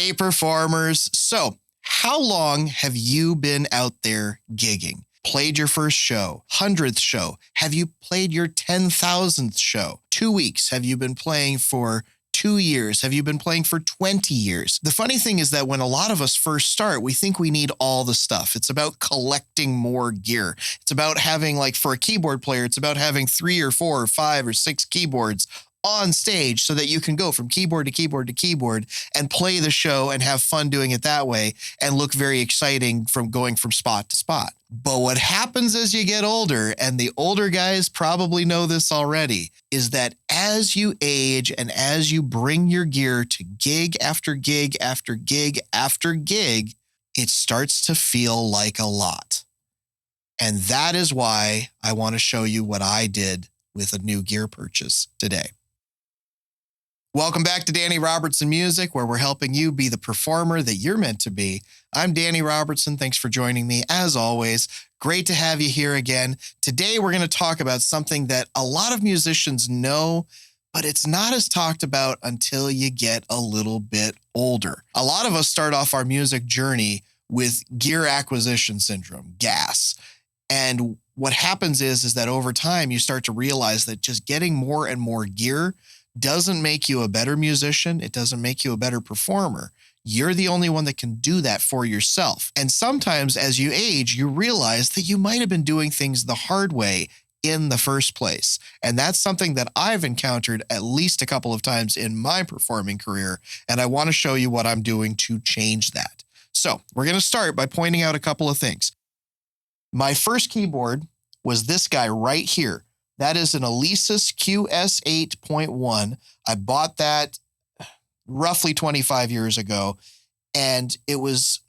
Hey, performers. So, how long have you been out there gigging? Played your first show, 100th show? Have you played your 10,000th show? 2 weeks? Have you been playing for 2 years? Have you been playing for 20 years? The funny thing is that when a lot of us first start, we think we need all the stuff. It's about collecting more gear. It's about having, like for a keyboard player, it's about having 3 or 4 or 5 or 6 keyboards on stage so that you can go from keyboard to keyboard to keyboard and play the show and have fun doing it that way and look very exciting from going from spot to spot. But what happens as you get older, and the older guys probably know this already, is that as you age and as you bring your gear to gig after gig after gig after gig, it starts to feel like a lot. And that is why I want to show you what I did with a new gear purchase today. Welcome back to Danny Robertson Music, where we're helping you be the performer that you're meant to be. I'm Danny Robertson. Thanks for joining me. As always, great to have you here again. Today, we're going to talk about something that a lot of musicians know, but it's not as talked about until you get a little bit older. A lot of us start off our music journey with gear acquisition syndrome, GAS. And what happens is that over time, you start to realize that just getting more and more gear doesn't make you a better musician. It doesn't make you a better performer. You're the only one that can do that for yourself. And sometimes as you age, you realize that you might have been doing things the hard way in the first place. And that's something that I've encountered at least a couple of times in my performing career. And I want to show you what I'm doing to change that. So we're going to start by pointing out a couple of things. My first keyboard was this guy right here. That is an Alesis QS8.1. I bought that roughly 25 years ago, and it was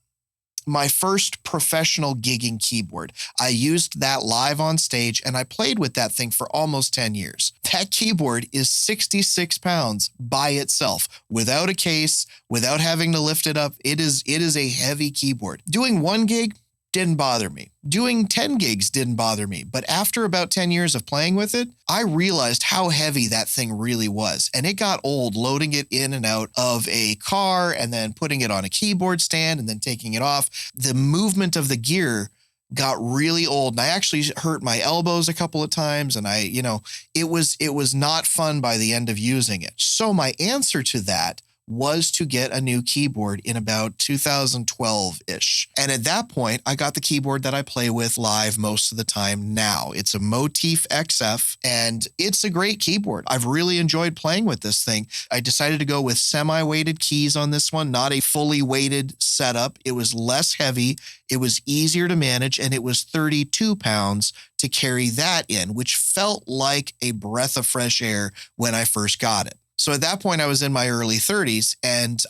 my first professional gigging keyboard. I used that live on stage, and I played with that thing for almost 10 years. That keyboard is 66 pounds by itself, without a case, without having to lift it up. It is a heavy keyboard. Doing one gig didn't bother me. Doing 10 gigs didn't bother me. But after about 10 years of playing with it, I realized how heavy that thing really was. And it got old loading it in and out of a car and then putting it on a keyboard stand and then taking it off. The movement of the gear got really old. And I actually hurt my elbows a couple of times. And it was not fun by the end of using it. So my answer to that was to get a new keyboard in about 2012-ish. And at that point, I got the keyboard that I play with live most of the time now. It's a Motif XF, and it's a great keyboard. I've really enjoyed playing with this thing. I decided to go with semi-weighted keys on this one, not a fully weighted setup. It was less heavy, it was easier to manage, and it was 32 pounds to carry that in, which felt like a breath of fresh air when I first got it. So at that point, I was in my early 30s, and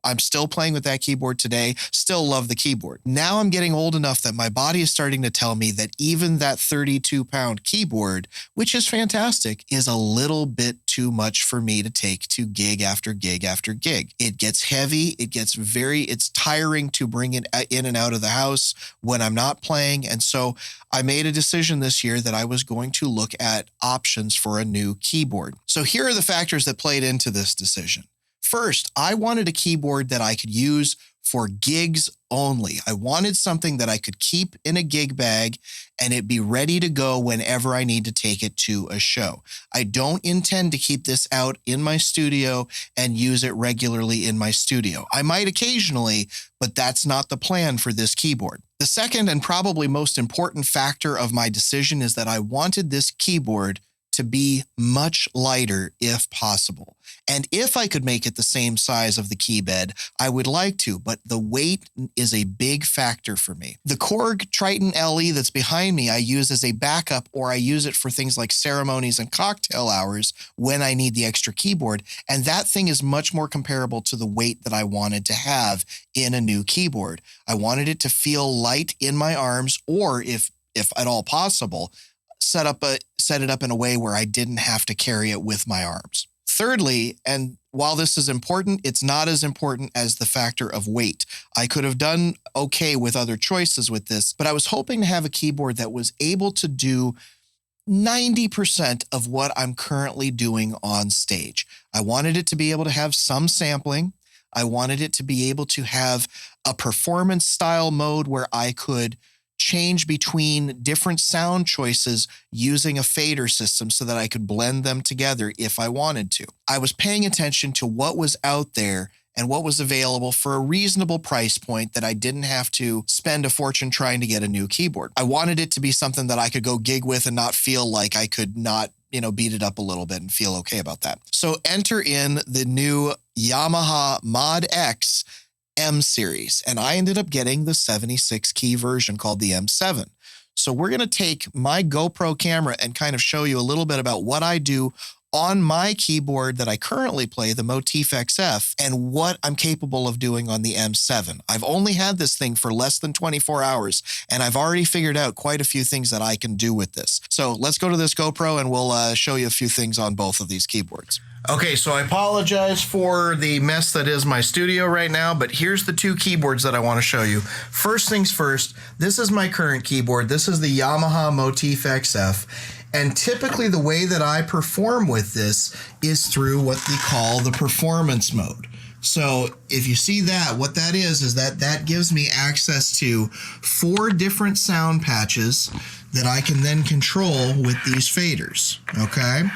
I'm still playing with that keyboard today, still love the keyboard. Now I'm getting old enough that my body is starting to tell me that even that 32-pound keyboard, which is fantastic, is a little bit too much for me to take to gig after gig after gig. It gets heavy. It's tiring to bring it in and out of the house when I'm not playing. And so I made a decision this year that I was going to look at options for a new keyboard. So here are the factors that played into this decision. First, I wanted a keyboard that I could use for gigs only. I wanted something that I could keep in a gig bag and it be ready to go whenever I need to take it to a show. I don't intend to keep this out in my studio and use it regularly in my studio. I might occasionally, but that's not the plan for this keyboard. The second and probably most important factor of my decision is that I wanted this keyboard to be much lighter if possible. And if I could make it the same size of the key bed, I would like to, but the weight is a big factor for me. The Korg Triton LE that's behind me, I use as a backup, or I use it for things like ceremonies and cocktail hours when I need the extra keyboard. And that thing is much more comparable to the weight that I wanted to have in a new keyboard. I wanted it to feel light in my arms, or if at all possible, set it up in a way where I didn't have to carry it with my arms. Thirdly, and while this is important, it's not as important as the factor of weight. I could have done okay with other choices with this, but I was hoping to have a keyboard that was able to do 90% of what I'm currently doing on stage. I wanted it to be able to have some sampling. I wanted it to be able to have a performance style mode where I could change between different sound choices using a fader system so that I could blend them together if I wanted to. I was paying attention to what was out there and what was available for a reasonable price point that I didn't have to spend a fortune trying to get a new keyboard. I wanted it to be something that I could go gig with and not feel like I could not, beat it up a little bit and feel okay about that. So enter in the new Yamaha MODX M series, and I ended up getting the 76 key version called the M7. So we're going to take my GoPro camera and kind of show you a little bit about what I do on my keyboard that I currently play, the Motif XF, and what I'm capable of doing on the M7. I've only had this thing for less than 24 hours, and I've already figured out quite a few things that I can do with this. So let's go to this GoPro and we'll show you a few things on both of these keyboards. Okay, so I apologize for the mess that is my studio right now, but here's the two keyboards that I want to show you. First things first, this is my current keyboard. This is the Yamaha Motif XF. And typically the way that I perform with this is through what they call the performance mode. So if you see that, what that is that gives me access to 4 different sound patches that I can then control with these faders, okay?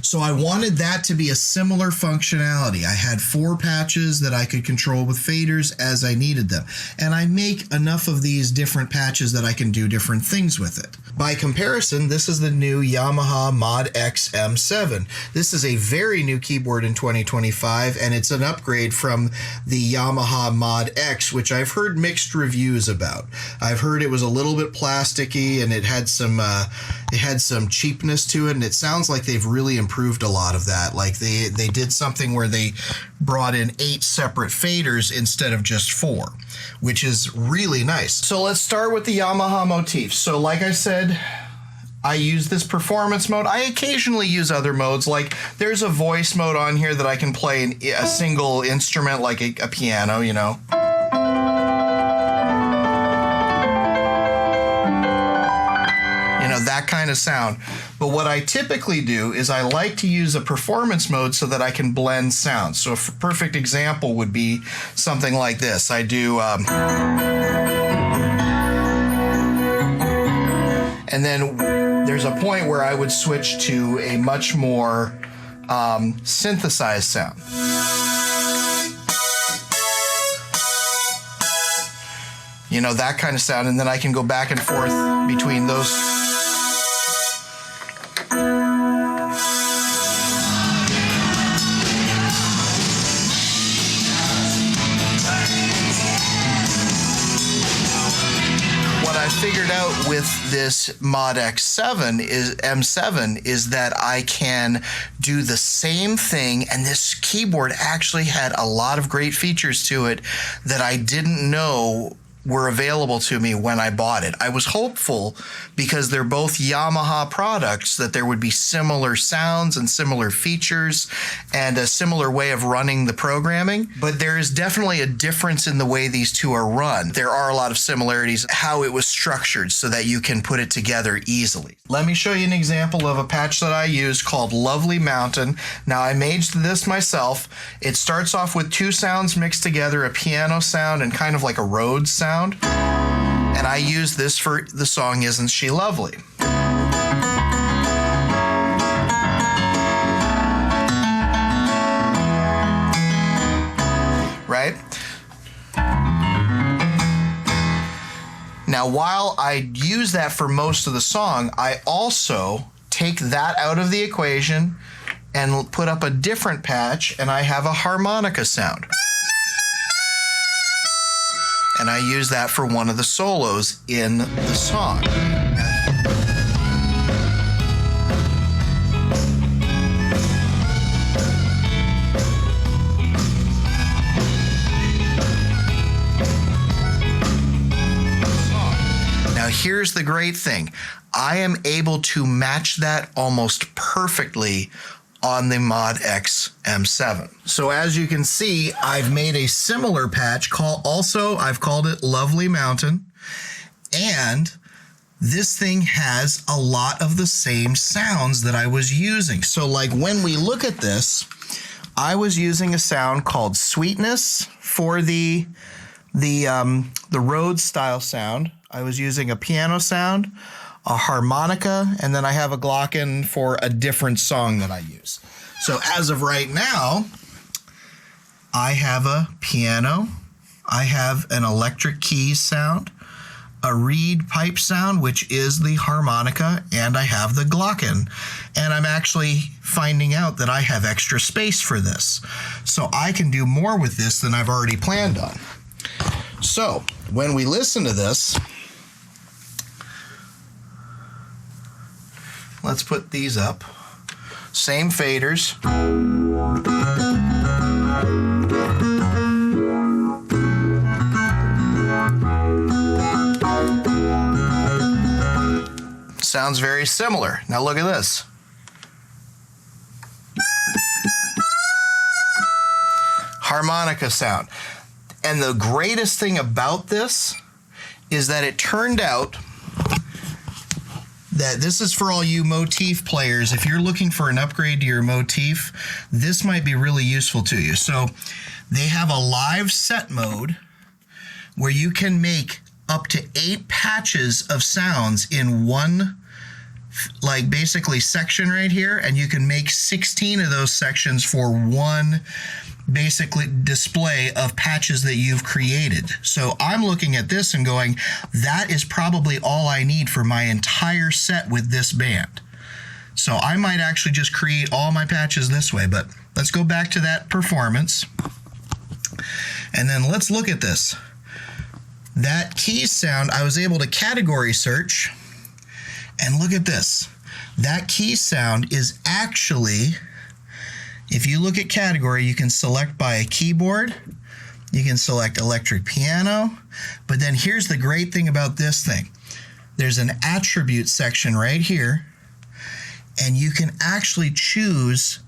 So I wanted that to be a similar functionality. I had 4 patches that I could control with faders as I needed them. And I make enough of these different patches that I can do different things with it. By comparison, this is the new Yamaha MODX M7. This is a very new keyboard in 2025, and it's an upgrade from the Yamaha MODX, which I've heard mixed reviews about. I've heard it was a little bit plasticky and it had some cheapness to it, and it sounds like they've really improved a lot of that. Like they did something where they brought in 8 separate faders instead of just 4, which is really nice. So let's start with the Yamaha Motif. So like I said, I use this performance mode. I occasionally use other modes, like there's a voice mode on here that I can play a single instrument like a piano, that kind of sound. But what I typically do is I like to use a performance mode so that I can blend sounds. So a perfect example would be something like this. I do and then there's a point where I would switch to a much more synthesized sound. That kind of sound, and then I can go back and forth between those. Figured out with this M7 is that I can do the same thing, and this keyboard actually had a lot of great features to it that I didn't know were available to me when I bought it. I was hopeful, because they're both Yamaha products, that there would be similar sounds and similar features and a similar way of running the programming, but there is definitely a difference in the way these two are run. There are a lot of similarities, how it was structured so that you can put it together easily. Let me show you an example of a patch that I use called Lovely Mountain. Now I made this myself. It starts off with 2 sounds mixed together, a piano sound and kind of like a Rhodes sound. And I use this for the song Isn't She Lovely? Right? Now, while I use that for most of the song, I also take that out of the equation and put up a different patch, and I have a harmonica sound. And I use that for one of the solos in the song. Now here's the great thing. I am able to match that almost perfectly on the MODX M7. So as you can see, I've made a similar patch I've called it Lovely Mountain, and this thing has a lot of the same sounds that I was using. So like when we look at this, I was using a sound called Sweetness for the Rhodes style sound. I was using a piano sound, a harmonica, and then I have a Glocken for a different song that I use. So as of right now, I have a piano, I have an electric keys sound, a reed pipe sound, which is the harmonica, and I have the Glocken. And I'm actually finding out that I have extra space for this. So I can do more with this than I've already planned on. So when we listen to this, let's put these up. Same faders. Sounds very similar. Now look at this. Harmonica sound. And the greatest thing about this is that it turned out that this is for all you Motif players. If you're looking for an upgrade to your Motif, this might be really useful to you. So they have a live set mode where you can make up to 8 patches of sounds in one, like basically section right here, and you can make 16 of those sections for one basically display of patches that you've created. So I'm looking at this and going, that is probably all I need for my entire set with this band. So I might actually just create all my patches this way, but let's go back to that performance. And then let's look at this. That keys sound, I was able to category search, and look at this. That key sound is actually, if you look at category, you can select by a keyboard, you can select electric piano, but then here's the great thing about this thing. There's an attribute section right here, and you can actually choose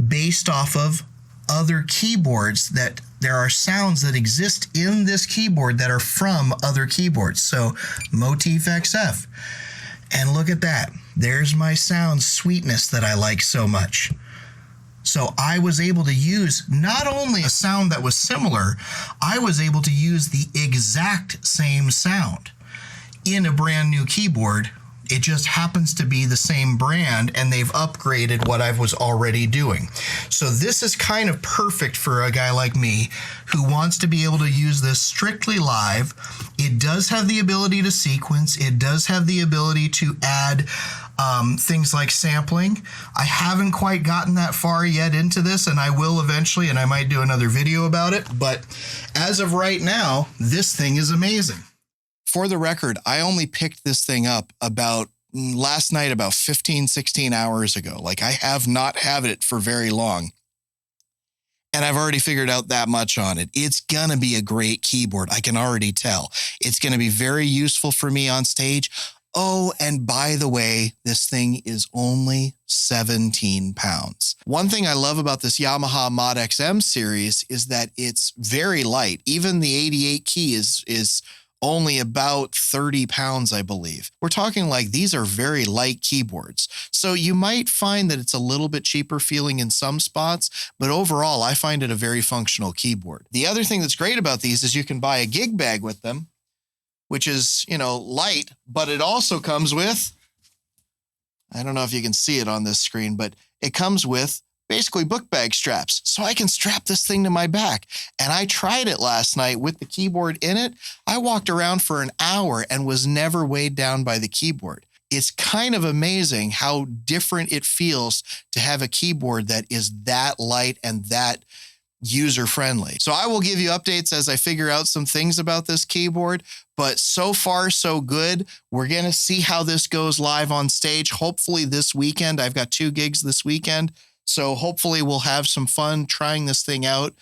based off of other keyboards that there are sounds that exist in this keyboard that are from other keyboards. So Motif XF. And look at that. There's my sound Sweetness that I like so much. So I was able to use not only a sound that was similar, I was able to use the exact same sound in a brand new keyboard. It just happens to be the same brand, and they've upgraded what I was already doing. So this is kind of perfect for a guy like me who wants to be able to use this strictly live. It does have the ability to sequence. It does have the ability to add things like sampling. I haven't quite gotten that far yet into this, and I will eventually, and I might do another video about it. But as of right now, this thing is amazing. For the record, I only picked this thing up about last night, about 15, 16 hours ago. Like, I have not had it for very long. And I've already figured out that much on it. It's going to be a great keyboard. I can already tell. It's going to be very useful for me on stage. Oh, and by the way, this thing is only 17 pounds. One thing I love about this Yamaha MODX M series is that it's very light. Even the 88 key is only about 30 pounds, I believe. We're talking like these are very light keyboards. So you might find that it's a little bit cheaper feeling in some spots, but overall, I find it a very functional keyboard. The other thing that's great about these is you can buy a gig bag with them, which is, light, but it also comes with, I don't know if you can see it on this screen, but it comes with basically book bag straps. So I can strap this thing to my back. And I tried it last night with the keyboard in it. I walked around for an hour and was never weighed down by the keyboard. It's kind of amazing how different it feels to have a keyboard that is that light and that user-friendly. So I will give you updates as I figure out some things about this keyboard, but so far, so good. We're going to see how this goes live on stage. Hopefully this weekend. I've got 2 gigs this weekend. So hopefully we'll have some fun trying this thing out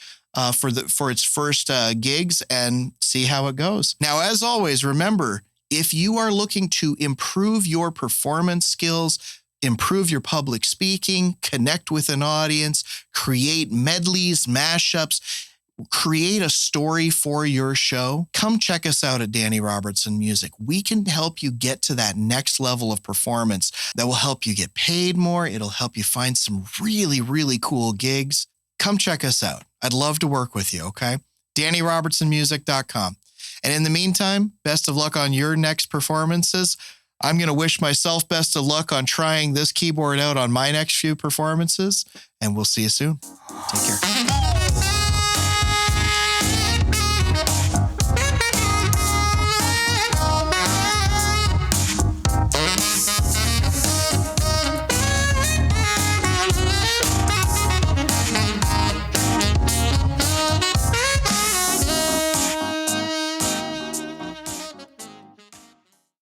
for its first gigs and see how it goes. Now, as always, remember, if you are looking to improve your performance skills, improve your public speaking, connect with an audience, create medleys, mashups, create a story for your show, come check us out at Danny Robertson Music. We can help you get to that next level of performance that will help you get paid more. It'll help you find some really, really cool gigs. come check us out. I'd love to work with you, okay? DannyRobertsonMusic.com. And in the meantime, best of luck on your next performances. I'm going to wish myself best of luck on trying this keyboard out on my next few performances, and we'll see you soon. Take care.